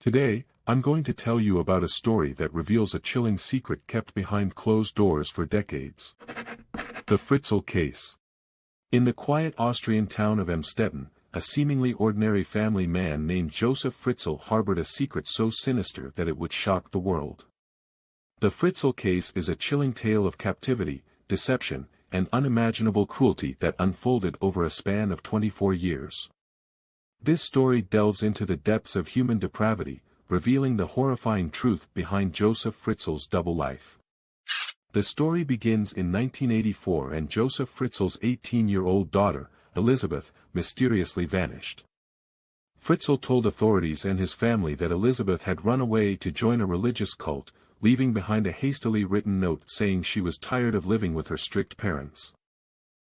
Today, I'm going to tell you about a story that reveals a chilling secret kept behind closed doors for decades. The Fritzl case. In the quiet Austrian town of Emstetten, a seemingly ordinary family man named Josef Fritzl harbored a secret so sinister that it would shock the world. The Fritzl case is a chilling tale of captivity, deception, and unimaginable cruelty that unfolded over a span of 24 years. This story delves into the depths of human depravity, revealing the horrifying truth behind Josef Fritzl's double life. The story begins in 1984 and Josef Fritzl's 18-year-old daughter, Elizabeth, mysteriously vanished. Fritzl told authorities and his family that Elizabeth had run away to join a religious cult, leaving behind a hastily written note saying she was tired of living with her strict parents.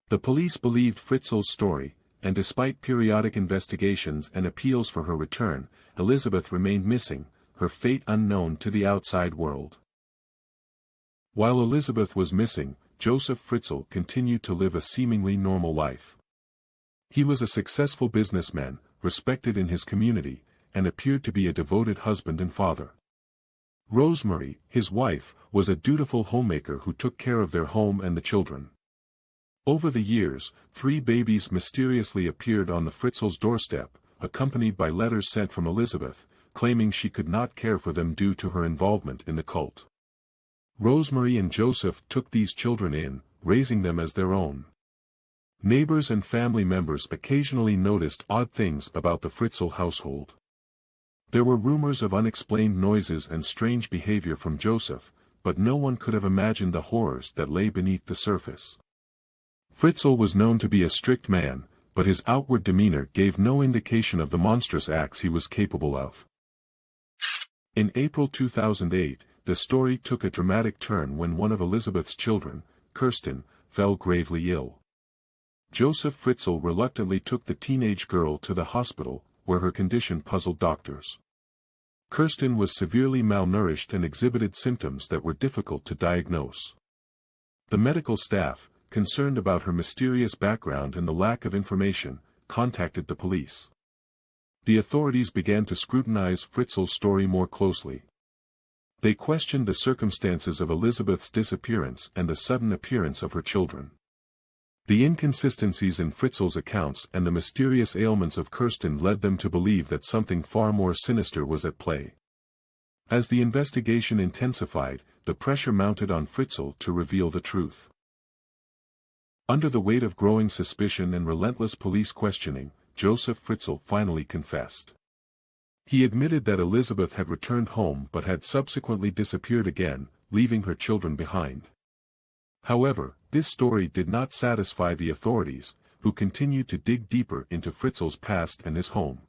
The police believed Fritzl's story, and despite periodic investigations and appeals for her return, Elizabeth remained missing, her fate unknown to the outside world. While Elizabeth was missing, Josef Fritzl continued to live a seemingly normal life. He was a successful businessman, respected in his community, and appeared to be a devoted husband and father. Rosemary, his wife, was a dutiful homemaker who took care of their home and the children. Over the years, 3 babies mysteriously appeared on the Fritzl's doorstep, accompanied by letters sent from Elizabeth, claiming she could not care for them due to her involvement in the cult. Rosemary and Joseph took these children in, raising them as their own. Neighbors and family members occasionally noticed odd things about the Fritzl household. There were rumors of unexplained noises and strange behavior from Joseph, but no one could have imagined the horrors that lay beneath the surface. Fritzl was known to be a strict man, but his outward demeanor gave no indication of the monstrous acts he was capable of. In April 2008, the story took a dramatic turn when one of Elizabeth's children, Kirsten, fell gravely ill. Josef Fritzl reluctantly took the teenage girl to the hospital, where her condition puzzled doctors. Kirsten was severely malnourished and exhibited symptoms that were difficult to diagnose. The medical staff, concerned about her mysterious background and the lack of information, contacted the police. The authorities began to scrutinize Fritzl's story more closely. They questioned the circumstances of Elizabeth's disappearance and the sudden appearance of her children. The inconsistencies in Fritzl's accounts and the mysterious ailments of Kirsten led them to believe that something far more sinister was at play. As the investigation intensified, the pressure mounted on Fritzl to reveal the truth. Under the weight of growing suspicion and relentless police questioning, Josef Fritzl finally confessed. He admitted that Elizabeth had returned home but had subsequently disappeared again, leaving her children behind. However, this story did not satisfy the authorities, who continued to dig deeper into Fritzl's past and his home.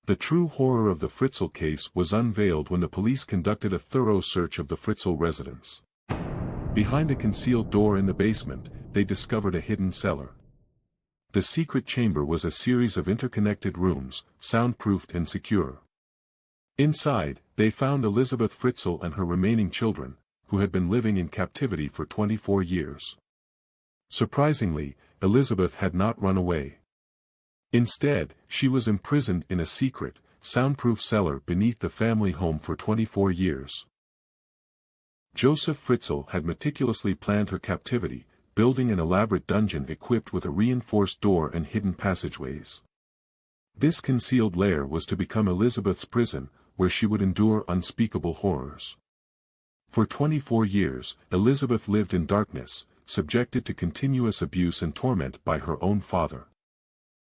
The true horror of the Fritzl case was unveiled when the police conducted a thorough search of the Fritzl residence. Behind a concealed door in the basement, they discovered a hidden cellar. The secret chamber was a series of interconnected rooms, soundproofed and secure. Inside, they found Elizabeth Fritzl and her remaining children, who had been living in captivity for 24 years. Surprisingly, Elizabeth had not run away. Instead, she was imprisoned in a secret, soundproof cellar beneath the family home for 24 years. Josef Fritzl had meticulously planned her captivity, building an elaborate dungeon equipped with a reinforced door and hidden passageways. This concealed lair was to become Elizabeth's prison, where she would endure unspeakable horrors. For 24 years, Elizabeth lived in darkness, subjected to continuous abuse and torment by her own father.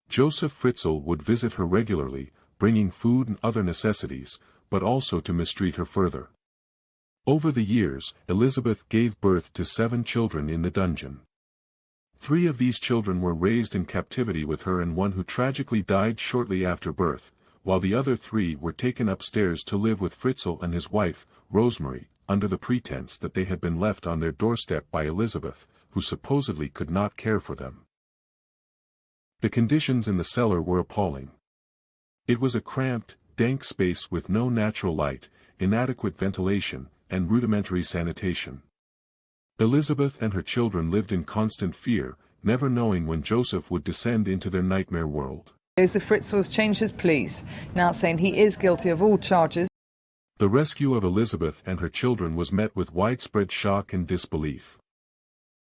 Josef Fritzl would visit her regularly, bringing food and other necessities, but also to mistreat her further. Over the years, Elizabeth gave birth to 7 children in the dungeon. 3 of these children were raised in captivity with her and one who tragically died shortly after birth, while the other 3 were taken upstairs to live with Fritzl and his wife, Rosemary, under the pretense that they had been left on their doorstep by Elizabeth, who supposedly could not care for them. The conditions in the cellar were appalling. It was a cramped, dank space with no natural light, inadequate ventilation, and rudimentary sanitation. Elizabeth and her children lived in constant fear, never knowing when Joseph would descend into their nightmare world. Josef Fritzl has changed his pleas, now saying he is guilty of all charges. The rescue of Elizabeth and her children was met with widespread shock and disbelief.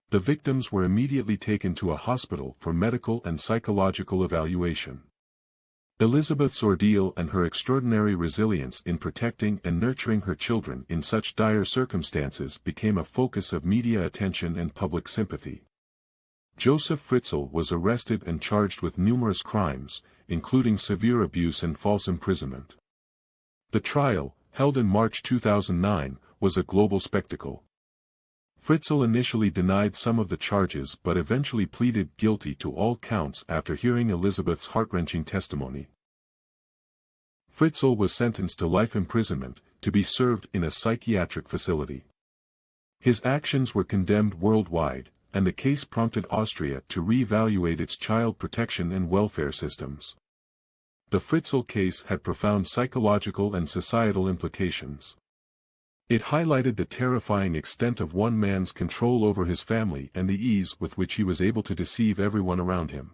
The victims were immediately taken to a hospital for medical and psychological evaluation. Elizabeth's ordeal and her extraordinary resilience in protecting and nurturing her children in such dire circumstances became a focus of media attention and public sympathy. Josef Fritzl was arrested and charged with numerous crimes, including severe abuse and false imprisonment. The trial, held in March 2009, was a global spectacle. Fritzl initially denied some of the charges but eventually pleaded guilty to all counts after hearing Elizabeth's heart-wrenching testimony. Fritzl was sentenced to life imprisonment, to be served in a psychiatric facility. His actions were condemned worldwide, and the case prompted Austria to re-evaluate its child protection and welfare systems. The Fritzl case had profound psychological and societal implications. It highlighted the terrifying extent of one man's control over his family and the ease with which he was able to deceive everyone around him.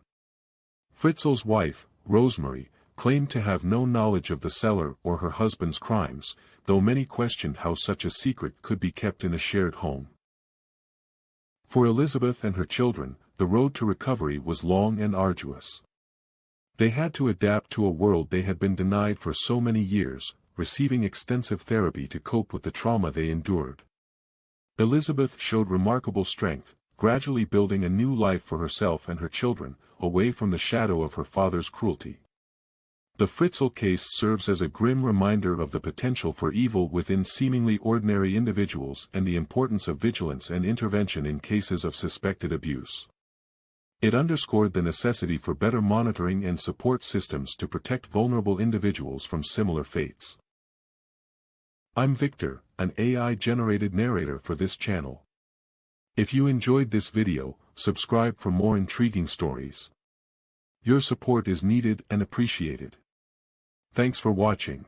Fritzl's wife, Rosemary, claimed to have no knowledge of the seller or her husband's crimes, though many questioned how such a secret could be kept in a shared home. For Elizabeth and her children, the road to recovery was long and arduous. They had to adapt to a world they had been denied for so many years, receiving extensive therapy to cope with the trauma they endured. Elizabeth showed remarkable strength, gradually building a new life for herself and her children, away from the shadow of her father's cruelty. The Fritzl case serves as a grim reminder of the potential for evil within seemingly ordinary individuals and the importance of vigilance and intervention in cases of suspected abuse. It underscored the necessity for better monitoring and support systems to protect vulnerable individuals from similar fates. I'm Victor, an AI-generated narrator for this channel. If you enjoyed this video, subscribe for more intriguing stories. Your support is needed and appreciated. Thanks for watching.